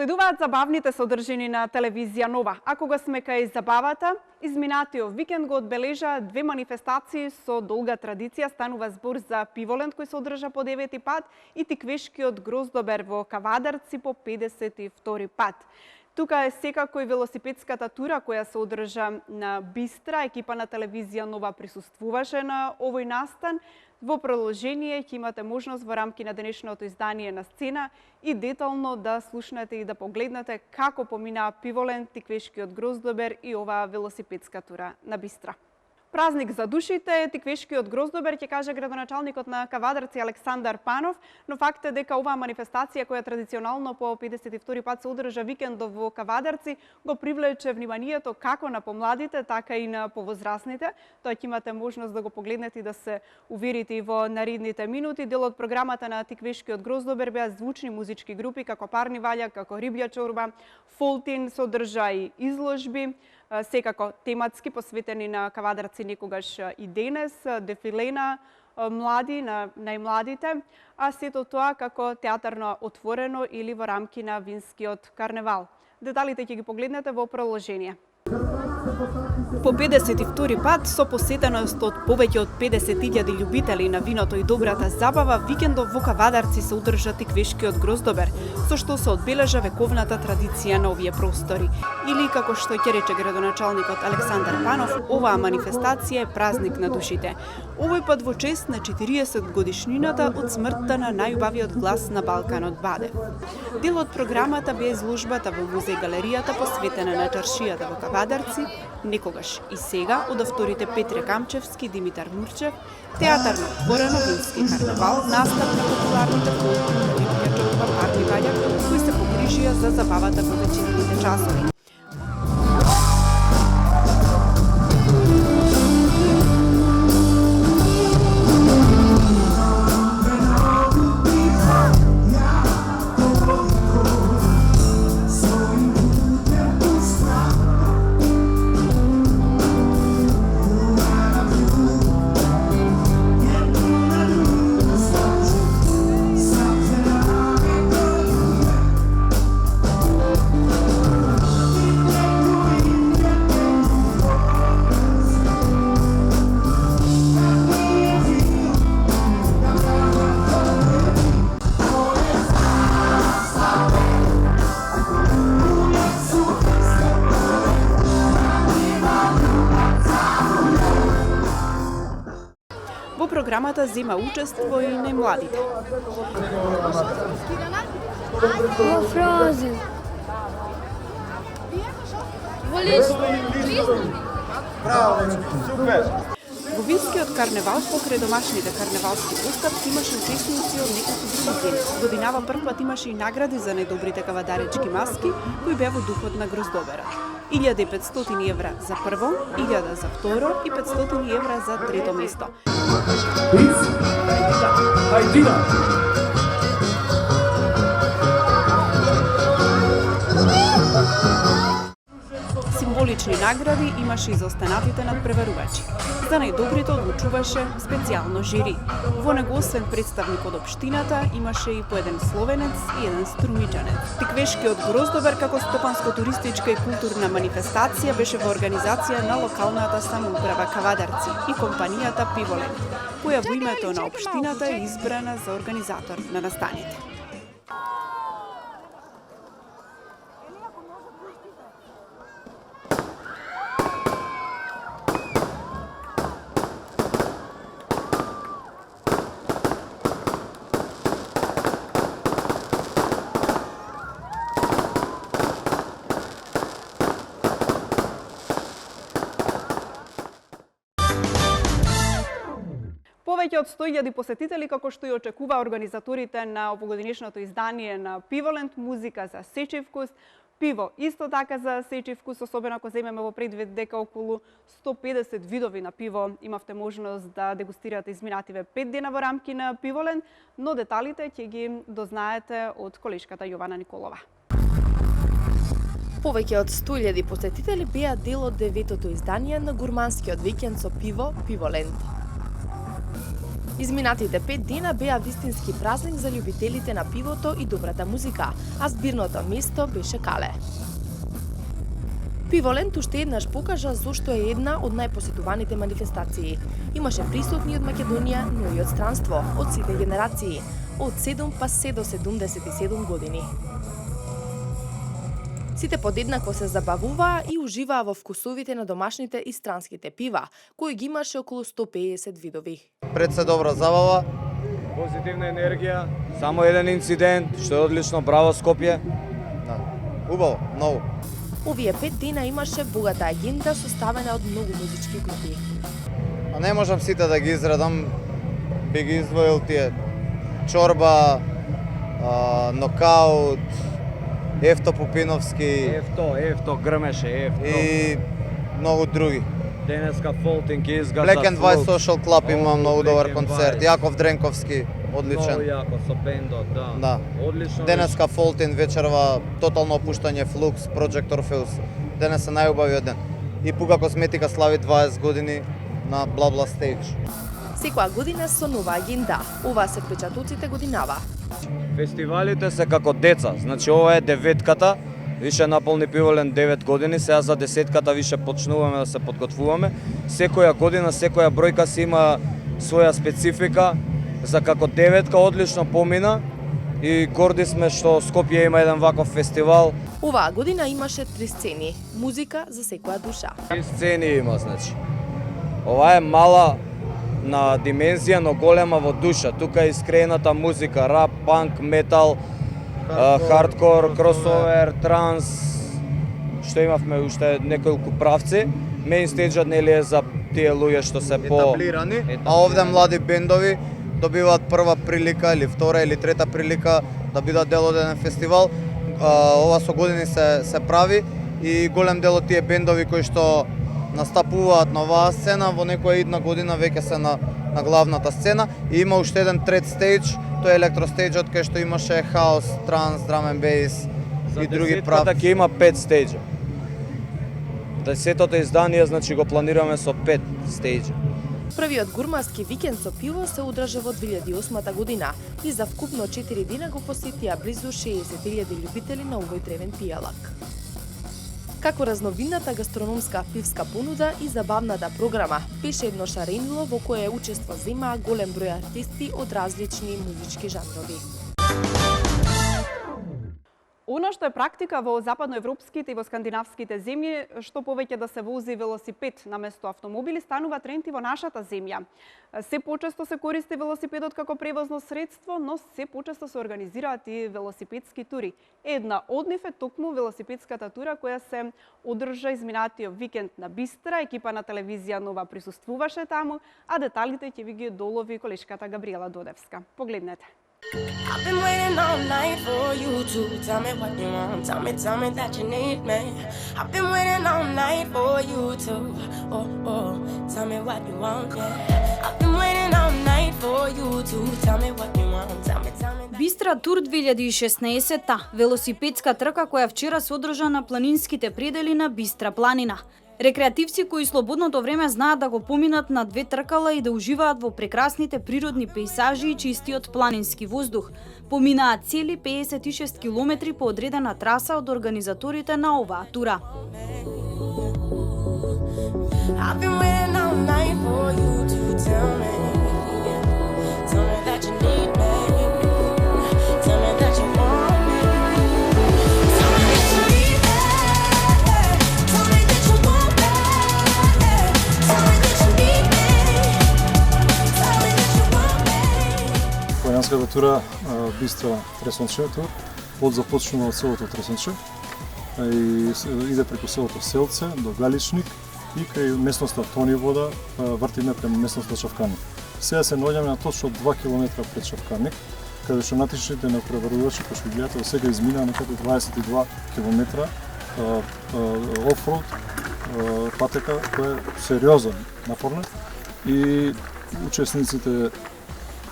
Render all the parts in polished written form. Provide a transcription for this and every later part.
Следуваат забавните содржини на телевизија Нова. А кога сме кај забавата, изминатиот викенд го одбележа две манифестации со долга традиција. Станува збор за Пиволент кој се одржа по 9-ти пат и Тиквешкиот гроздобер во Кавадарци по 52-ри пат. Тука е секако и велосипедската тура која се одржа на Бистра. Екипа на телевизија Нова присуствуваше на овој настан. Во продолжение ќе имате можност во рамки на денешното издание на Сцена и детално да слушнете и да погледнете како поминаа Пиволент, Тиквешкиот гроздобер и оваа велосипедска тура на Бистра. Празник за душите, Тиквешкиот гроздобер, ќе каже градоначалникот на Кавадарци Александар Панов, но факт е дека оваа манифестација која традиционално по 52-ри пат се одржа викендов во Кавадарци го привлече вниманието како на помладите, така и на повозрасните. Тоа ќе имате можност да го погледнете и да се уверите и во наредните минути. Дел од програмата на Тиквешкиот гроздобер беа звучни музички групи како Парни Валја, како Рибја чорба, Фолтин, содржа и изложби, секако тематски посветени на Кавадарци некогаш и денес, дефиле на млади, на најмладите, а сето тоа како театарно отворено или во рамки на винскиот карневал. Деталите ќе ги погледнете во продолжение. По 52-ри пат, со посетеност од повеќе од 50.000 љубители на виното и добрата забава, викендов во Кавадарци се одржа Тиквешкиот гроздобер, со што се одбележа вековната традиција на овие простори. Или, како што ќе рече градоначалникот Александар Панов, оваа манифестација е празник на душите. Овој пат во чест на 40 годишнината од смртта на најубавиот глас на Балканот Баде. Дел од програмата бе изложбата во музеј галеријата посветена на чаршијата во Кавадарци, некогаш и сега од авторите Петре Камчевски, Димитар Мурчев, театарно отворено вински карневал, настап на популарните фолклори на Рибја чорба, Парни Валја, кои се погрижија за забавата во вечерните часови. Во програмата зема учество и најмладите. Фразен. Во винскиот карневал покрај домашните карневалски постапки имаше учесници од неколку други земји. Годинава првпат имаше и награди за најдобрите кавадаречки маски кои беа во духот на гроздоберот. 1500 евра за прво, 1000 за второ и 500 евра за трето место. Символични награди имаше и за останатите надпреварувачи. За најдобрите одлучуваше специјално жири. Во него освен представник од општината, имаше и по еден словенец и еден струмиџанец. Тиквешкиот гроздобер како стопанско-туристичка и културна манифестација беше во организација на локалната самоуправа Кавадарци и компанијата Пиволент, која во името на општината е избрана за организатор на настаните. Повеќе од 100.000 посетители, како што и очекува организаторите на овогодишното издание на Пиволент, музика за сечив вкус, пиво исто така за сечив вкус, особено ако земеме во предвид дека околу 150 видови на пиво имавте можност да дегустирате изминативе 5 дена во рамки на Пиволент, но деталите ќе ги дознаете од колешката Јована Николова. Повеќе од 100.000 посетители беа дел од 9-то издание на гурманскиот викенд со пиво Пиволент. Изминатите 5 дена беа вистински празник за љубителите на пивото и добрата музика, а збирното место беше Кале. Пиволент уште еднаш покажа зошто е една од најпосетуваните манифестации. Имаше присутни од Македонија, но и од странство, од сите генерации, од 7 па се до 77 години. Сите подеднакво се забавуваа и уживаа во вкусовите на домашните и странските пива, кои ги имаше околу 150 видови. Пред се добра забава, позитивна енергија, само еден инцидент, што е одлично, браво Скопје. да, убаво, многу. Овие 5 дена имаше богата агенда составена од многу музички групи. А не можам сите да ги изредам, би ги издвоил тие Чорба, Нокаут, Ефто Пупиновски Ефто грмеше, Ефто. и многу други. Денеска Фолтинг изгаса. Black and White Social Club има многу Black добар and концерт, White. Јаков Дренковски, одличен. Многу јако, со бендот, да. Да. Одлично. Денеска Фолтин вечерва, тотално опуштање Флукс, Project Orpheus. Денес е најубавиот ден. И Пука Косметика слави 20 години на Бла Стейдж. Секоја година со нова агенда. Ова се впечатоците годинава. Фестивалите се како деца, значи ова е 9-ката, више наполни Пиволент 9 години, сега за 10-ката више почнуваме да се подготвуваме. Секоја година, секоја бројка си има своја специфика, за како 9-ка одлично помина и горди сме што Скопје има еден ваков фестивал. Оваа година имаше 3 сцени. Музика за секоја душа. И сцени има, значи. Ова е мала на димензија, но голема во душа. Тука е искрената музика, рап, панк, метал, хардкор, кросовер, транс, што имавме уште неколку правци. Меин стејџот нели е за тие луѓе што се Етаблирани, а овде млади бендови добиваат прва прилика или втора или трета прилика да бидат дел од еден фестивал. Ова со години се прави и голем дел од тие бендови кои што настапуваат на оваа сцена во некоја идна година веќе се на главната сцена и има уште еден трет стејдж, тоа е електростејџот кај што имаше хаус, транс, драм енд бейс и други правци. Така има 5 стејџа. Десетото издание значи го планираме со 5 стејџа. Првиот гурмански викенд со пиво се одржа во 2008 година и за вкупно 4 дена го посетија близу 60.000 љубители на овој древен пијалак. Како разновидната гастрономска пивска понуда и забавната програма, беше едно шаренило во кое учество земаа голем број артисти од различни музички жанрови. Оно што е практика во западноевропските и во скандинавските земји, што повеќе да се вози велосипед наместо автомобили, станува тренд и во нашата земја. Се почесто се користи велосипедот како превозно средство, но се почесто се организираат и велосипедски тури. Една од нив е токму велосипедската тура која се одржа изминатиот викенд на Бистра. Екипа на телевизија Нова присуствуваше таму, а деталите ќе ви ги долови колешката Габриела Додевска. Погледнете. I've been waiting all night for you to tell me what you want. Tell me that you need me. I've been waiting all night for you to, tell me what you want, yeah. I've been waiting all night for you to tell me what you want. Tell me. Бистра Тур 2016, велосипедска трка која вчера се одржа на планинските предели на Бистра планина. Рекреативци кои слободното време знаат да го поминат на 2 тркала и да уживаат во прекрасните природни пејзажи и чистиот планински воздух, поминаат цели 56 километри по одредена траса од организаторите на оваа тура. Планинската тура Бистра Тресонче тур, започнува од селото Тресонче и иде преку селото Селце до Галичник и кај местноста Тони вода вртиме према местноста Чавканик. Сега се наоѓаме на точно 2 км пред Чавканик, каде што натишните на преварувачи, кои што гледате, сега измина некаде 22 км офроуд патека која е сериозен, напорна и учесниците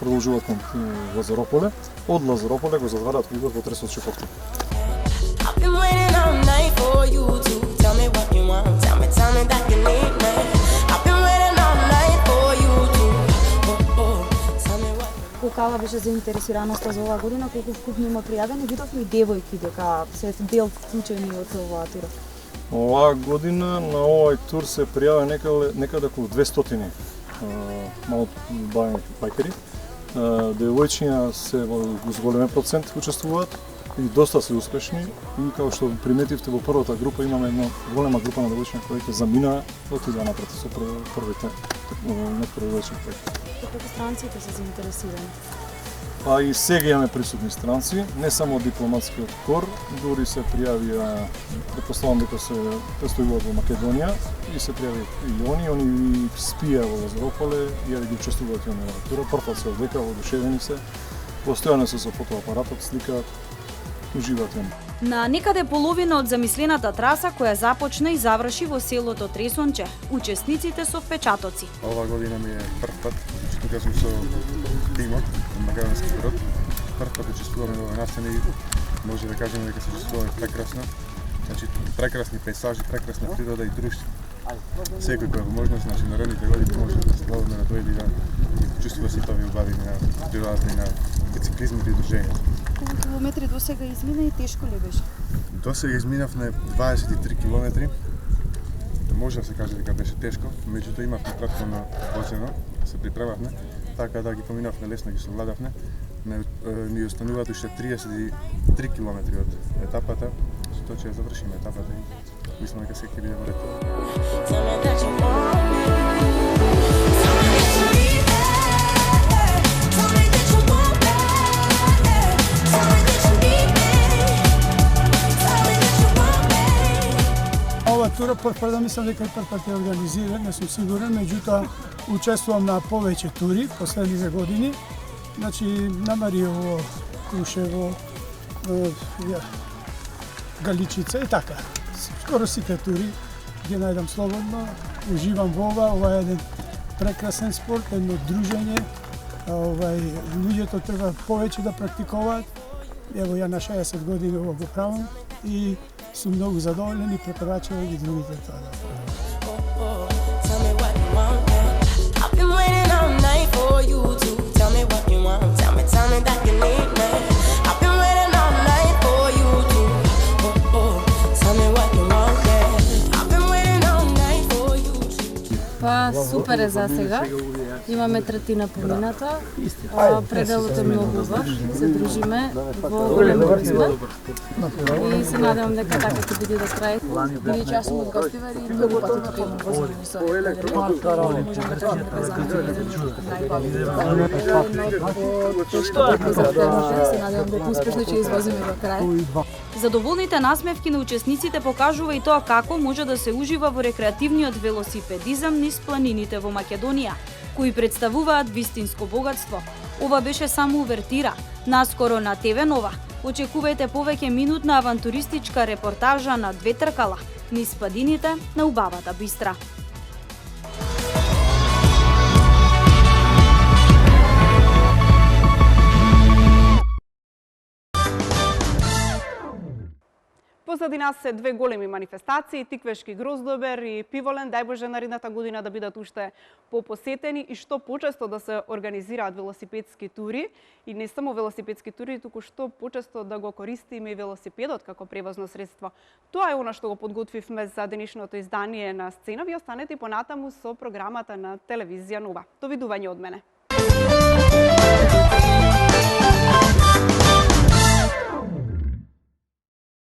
продолжуваат кон Лазарополе. Од Лазарополе го завараат кригот во Тресонче повторно. каква беше заинтересираноста за оваа година, колку вкупно има пријавени, видовме и девојки дека се дел вклучени од оваа тура. Оваа година на овој тур се пријави некаде околу 200 мало бајкери. Девојчиња се во зголемен процент учествуваат и доста се успешни и како што приметивте во првата група имаме една голема група на девојчиња кои ќе замина отидоа напред со првите надпреварувачи. Колку странците се заинтересирани? А и сега имаме присутни странци, не само дипломатскиот кор, дури се пријавија, предпоставам дека се престојуваат во Македонија и се пријави и они спија во Лазарополе и ги учествуваат и они во тура, прфат се одека, одушевени се, постојано се со фотоапаратот, сликаат, уживаат они. На некаде половина од замислената траса која започна и заврши во селото Тресонче, учесниците со впечатоци. Ова година ми е прв пат, тука сум со тимот од македонски брод. Прв пат учествуваме во настани, може да кажеме дека се чувствуваме прекрасно. Значи прекрасни пейзажи, прекрасна природа и друштво. Секој кој во можност, значи народните години може да се слободно да дојде да чувствува сите овие убави на природата и на бициклизмот и движењето. Колку километри досега измина и тешко ли беше? Досега изминавме 23 километри. Може да се каже дека беше тешко, меѓутоа имавме претходно возено, се припремавме, така да ги поминавме лесно, ги совладавме. Ни остануваат уште 33 километри од етапата, со тоа ќе завршиме етапата и мислам дека секој ќе биде во ред. Ова тура прв да мислам дека прв пат е организиран, не сум сигурен, меѓутоа учествувам на повеќе тури последниве години. Значи на Мариово, Крушево, Галичица и така. Скоро сите тури ги најдам слободно, уживам во ова е еден прекрасен спорт, едно дружење. Луѓето треба повеќе да практикуваат. Ево ја на 60 години ова го правам и сум многу задоволен и препорачувам и другите тоа да прават. Па супер е за сега. Имаме третина помината. Пределот е многу убав. Се дружиме во голем туризм. И се надевам дека така ќе биде до крај. Бидејќи јас сум од Гостивар и многу пати тука имам возено со можеме да кажеме дека се надевам дека успешно ќе извозиме до крај. Задоволните насмевки на учесниците покажува и тоа како може да се ужива во рекреативниот велосипедизам низ планините во Македонија, кои представуваат вистинско богатство. Ова беше само увертира. Наскоро на ТВ Нова очекувајте повеќе минутна авантуристичка репортажа на две тркала низ падините на убавата Бистра. Позади нас се две големи манифестации, Тиквешки Гроздобер и Пиволен, дај Боже наредната година да бидат уште попосетени и што почесто да се организираат велосипедски тури и не само велосипедски тури, туку што почесто да го користиме и велосипедот како превозно средство. Тоа е она што го подготвивме за денешното издание на Сцена. Ви останете понатаму со програмата на телевизија Нова. Довидување од мене.